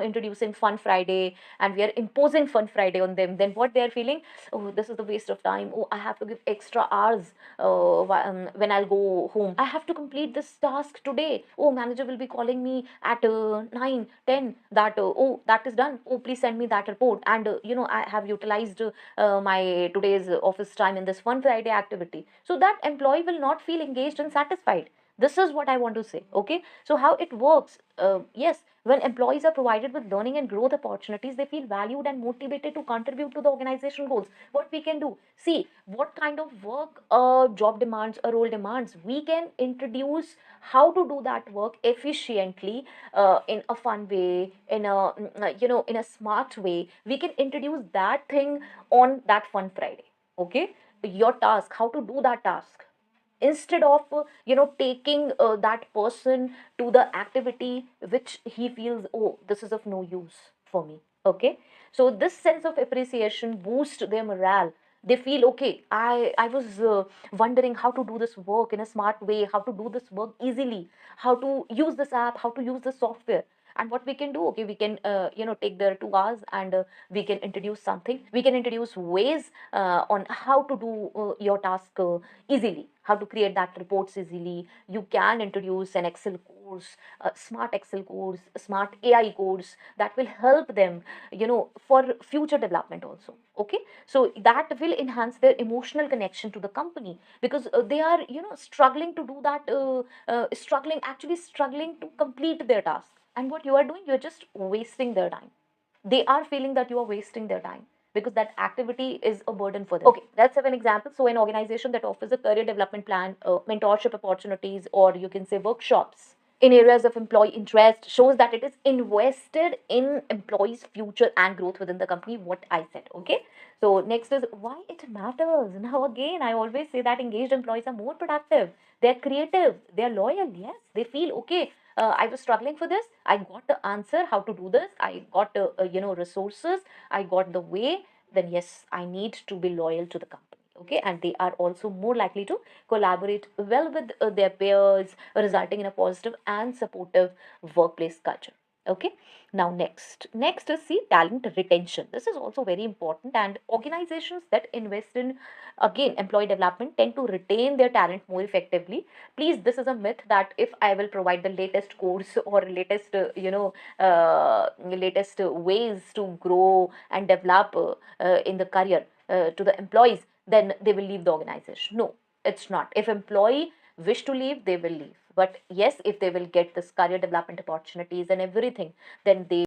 introducing Fun Friday and we are imposing Fun Friday on them, then what they're feeling, oh, this is the waste of time. Oh, I have to give extra hours when I'll go home. I have to complete this task today. Oh, manager will be calling me at 9, 10 that, oh, that is done. Oh, please send me that report. And, I have utilized my today's office time in this Fun Friday activity. So that employee will not feel engaged and satisfied. This is what I want to say. Okay. So how it works? Yes, when employees are provided with learning and growth opportunities, they feel valued and motivated to contribute to the organization goals. What we can do, see what kind of work a job demands, a role demands. We can introduce how to do that work efficiently, in a fun way, in a in a smart way. We can introduce that thing on that Fun Friday. Okay, your task, how to do that task, instead of taking that person to the activity which he feels, oh, this is of no use for me. Okay, so this sense of appreciation boosts their morale. They feel, okay, I was wondering how to do this work in a smart way, how to do this work easily, how to use this app, how to use this software. And what we can do, okay, we can take their 2 hours, and we can introduce something, we can introduce ways on how to do your task easily, how to create that reports easily. You can introduce an Excel course, a smart Excel course, a smart AI course that will help them, for future development also. Okay, so that will enhance their emotional connection to the company, because they are struggling to do that, struggling to complete their task. And what you are doing, you're just wasting their time. They are feeling that you are wasting their time, because that activity is a burden for them. Okay, let's have an example. So an organization that offers a career development plan, mentorship opportunities, or you can say workshops in areas of employee interest, shows that it is invested in employees future and growth within the company, what I said. Okay, so next is why it matters. Now again, I always say that engaged employees are more productive, they're creative, they're loyal. Yes, they feel, okay, I was struggling for this, I got the answer how to do this, I got resources, I got the way. Then yes, I need to be loyal to the company. Okay, and they are also more likely to collaborate well with their peers, resulting in a positive and supportive workplace culture. Okay, now next is, see, talent retention. This is also very important, and organizations that invest in, again, employee development tend to retain their talent more effectively. Please, this is a myth that if I will provide the latest course or latest latest ways to grow and develop in the career to the employees, then they will leave the organization. No, it's not. If employee wish to leave, they will leave. But yes, if they will get this career development opportunities and everything, then they